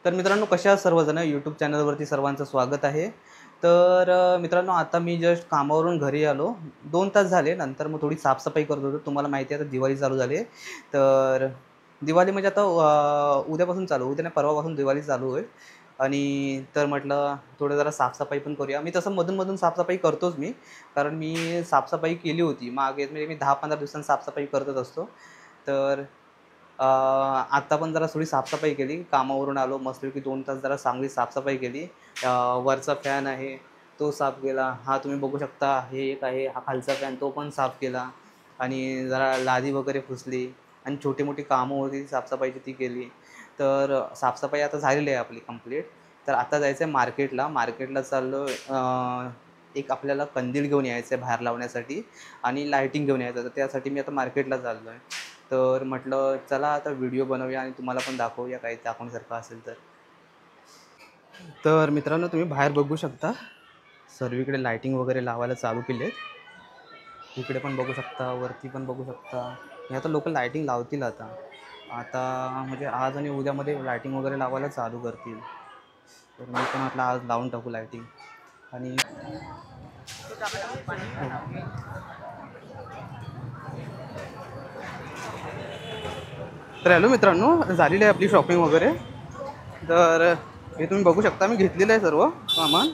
तर मित्रांनो, कशा आहात सर्वजण? यूट्यूब चॅनलवरती सर्वांचं स्वागत आहे. तर मित्रांनो, आता मी जस्ट कामावरून घरी आलो. 2 तास झाले. नंतर मग थोडी साफसफाई करत होतो. तुम्हाला माहिती आहे आता दिवाळी चालू झाली आहे. तर दिवाळी म्हणजे आता उद्यापासून चालू, उद्या नाही परवापासून दिवाळी चालू होईल. आणि तर म्हटलं थोडं जरा साफसफाई पण करूया. मी तसं मधून-मधून साफसफाई करतोच मी. कारण मी साफसफाई केली होती मागे, म्हणजे मी 10-15 दिवसांनी साफसफाई करतच असतो. तर आत्ता पण जरा थोडी साफसफाई केली. कामावरून आलो मस्तपैकी 2 तास जरा चांगली साफसफाई केली. वरचा फॅन आहे तो साफ केला. हा तुम्ही बघू शकता, हे एक आहे हा खालचा फॅन, तो पण साफ केला. आणि जरा लादी वगैरे पुसली आणि छोटी-मोठी कामं होती साफसफाईची ती केली. तर साफसफाई आता झालेली आहे आपली कंप्लीट. तर आता जायचं आहे मार्केटला. मार्केटला चाललो एक आपल्याला कंदील घेऊन यायचं आहे बाहेर लावण्यासाठी आणि लायटिंग घेऊन यायचं. तर त्यासाठी मी आता मार्केटला चाललो आहे. तर म्हटलं चला आता व्हिडिओ बनवूया आणि तुम्हाला पण दाखवूया काही दाखवण्यासारखं असेल तर. तर मित्रांनो, तुम्ही बाहेर बघू शकता सर्वीकडे लायटिंग वगैरे लावायला चालू केले आहेत. इकडे पण बघू शकता, वरती पण बघू शकता. हे आता लोकं लायटिंग लावतील आता. आता म्हणजे आज आणि उद्यामध्ये लायटिंग वगैरे लावायला चालू करतील. तर मी पण म्हटलं आज लावून टाकू लायटिंग. आणि तर हॅलो मित्रांनो, झालेली आहे आपली शॉपिंग वगैरे. तर हे तुम्ही बघू शकता, मी घेतलेलं आहे सर्व सामान.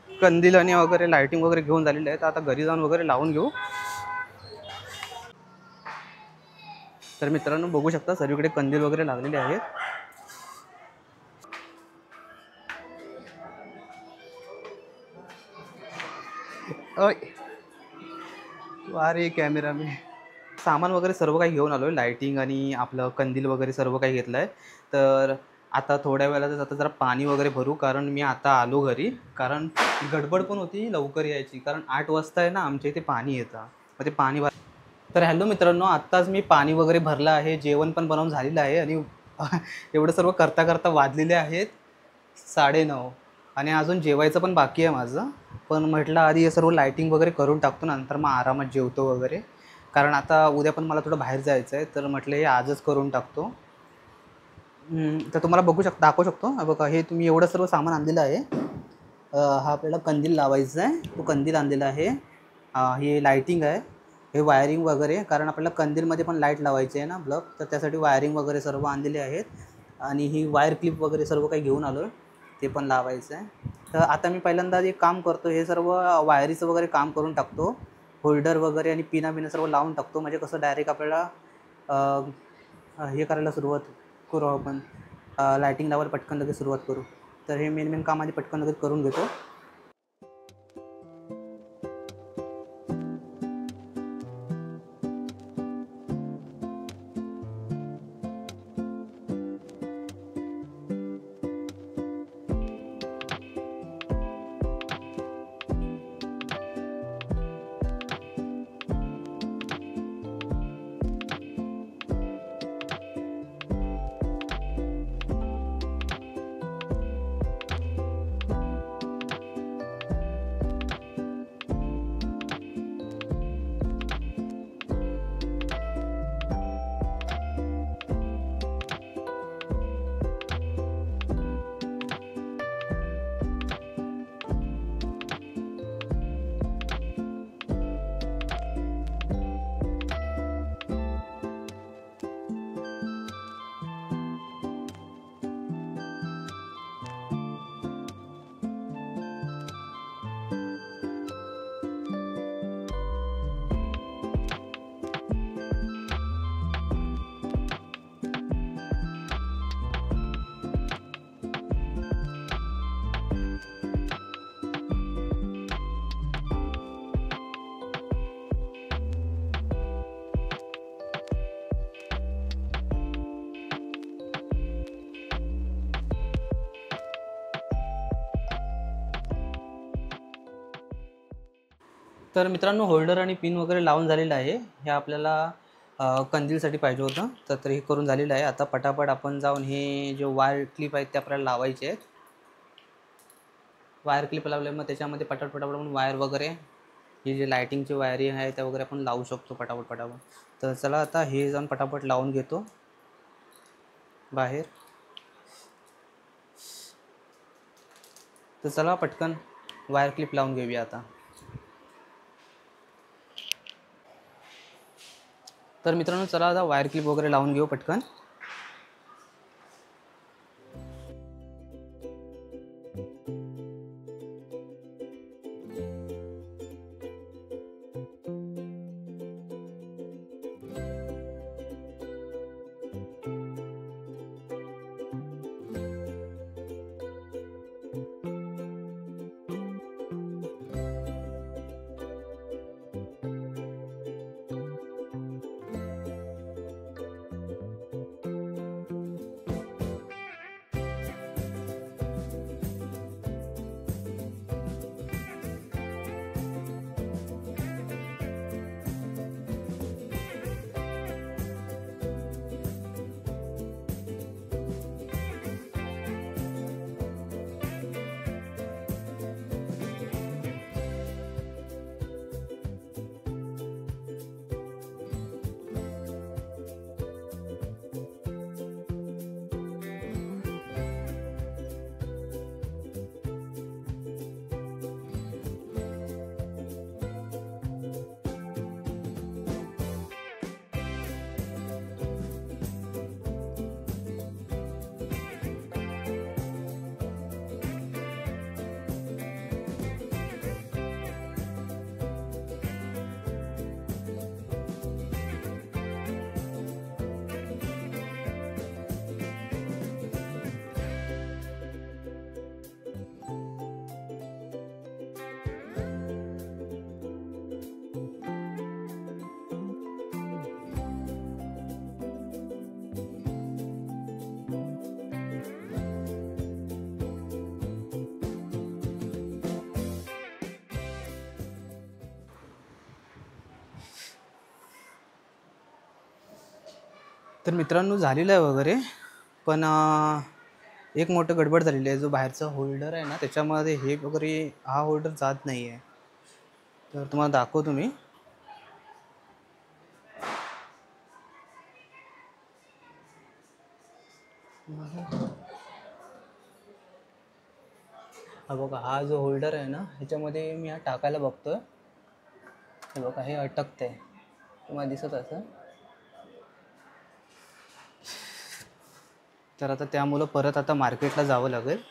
कंदील आणि वगैरे लायटिंग वगैरे घेऊन झालेले आहेत. आता घरी जाऊन वगैरे लावून घेऊ. तर मित्रांनो, बघू शकता सर्वीकडे कंदील वगैरे लागलेले आहेत. अय अरे कॅमेरा मी सामान वगैरे सर्व काही घेऊन आलो आहे. लायटिंग आणि आपलं कंदील वगैरे सर्व काही घेतलं आहे. तर आता थोड्या वेळातच आता जरा पाणी वगैरे भरू, कारण मी आता आलो घरी. कारण गडबड पण होती लवकर यायची, कारण 8 वाजता आहे ना आमच्या इथे पाणी येतं. मग ते पाणी तर हॅलो मित्रांनो, आत्ताच मी पाणी वगैरे भरलं आहे. जेवण पण बनवून झालेलं आहे. आणि एवढं सर्व करता वाजलेले आहेत 9:30 आणि अजून जेवायचं पण बाकी आहे माझं. पण म्हटलं आधी हे सर्व लायटिंग वगैरे करून टाकतो, नंतर मग आरामात जेवतो वगैरे. कारण आता उद्या पण मला थोडं बाहेर जायचं आहे, तर म्हटलं हे आजच करून टाकतो. तर तुम्हाला दाखवू शकतो. हा बघा, हे तुम्ही एवढं सर्व सामान आणलेलं आहे. हा आपल्याला कंदील लावायचा आहे, तो कंदील आणलेला आहे. हे लायटिंग आहे, हे वायरिंग वगैरे, कारण आपल्याला कंदीलमध्ये पण लाईट लावायची आहे ना बल्ब, तर त्यासाठी वायरिंग वगैरे सर्व आणलेले आहेत. आणि ही वायर क्लिप वगैरे सर्व काही घेऊन आलो आहे, ते पण लावायचं आहे. तर आता मी पहिल्यांदा एक काम करतो, हे सर्व वायरीचं वगैरे काम करून टाकतो. होल्डर वगैरे आणि पिना सर्व लावून टाकतो, म्हणजे कसं डायरेक्ट आपल्याला हे करायला सुरुवात करू आपण. लायटिंग लावायला पटकन लगेच सुरुवात करू. तर हे मेन काम आधी पटकन लगेच करून घेतो. तर मित्रांनो, होल्डर आणि पिन वगैरे लावून झालेलं आहे. हे आपल्याला कंदीलसाठी पाहिजे होतं, तर हे करून झालेलं आहे. आता पटापट आपण जाऊन हे जे वायर क्लिप आहेत ते आपल्याला लावायचे आहेत. वायर क्लिप लावले मग त्याच्यामध्ये पटापट आपण वायर वगैरे, ही जे लायटिंगची वायरिंग आहे त्या वगैरे आपण लावू शकतो पटापट. तर चला आता हे जाऊन पटापट लावून घेतो बाहेर. तर चला पटकन वायर क्लिप लावून घेऊया आता. तर मित्रांनो चला आता वायर क्लिप वगैरे लावून घेऊ पटकन. तर मित्रांनो झालेलं आहे वगैरे, पण एक मोठं गडबड झालेली आहे. जो बाहेरचा होल्डर आहे ना त्याच्यामध्ये हे वगैरे हा होल्डर जात नाही आहे. तर तुम्हाला दाखवतो मी. हा बघा, हा जो होल्डर आहे ना ह्याच्यामध्ये मी हा टाकायला बघतोय. हे बघा हे अटकतंय, तुम्हाला दिसत असेल. तर आता त्यामुळं परत आता मार्केटला जावं लागेल.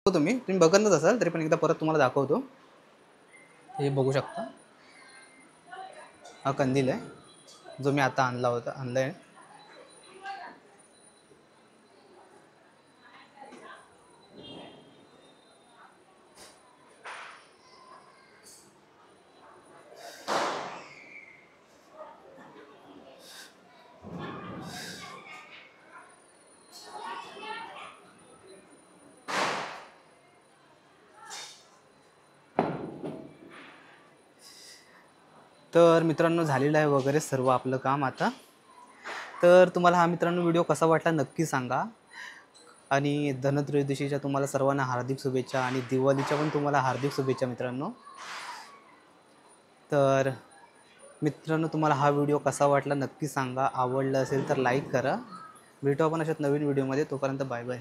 तुम्ही बघतच असाल तरी पण एकदा परत तुम्हाला दाखवतो. हे बघू शकता, हा कंदील आहे जो मी आता आणलाय. तर मित्रांनो झालेलं आहे वगैरे सर्व आपलं काम आता. तर तुम्हाला हा मित्रांनो व्हिडिओ कसा वाटला नक्की सांगा. आणि धनत्रयोदशीच्या तुम्हाला सर्वांना हार्दिक शुभेच्छा आणि दिवाळीच्या पण तुम्हाला हार्दिक शुभेच्छा मित्रांनो. तर मित्रांनो तुम्हाला हा व्हिडिओ कसा वाटला नक्की सांगा. आवडला असेल तर लाईक करा. भेटू आपण अशाच नवीन व्हिडिओमध्ये. तोपर्यंत बाय बाय.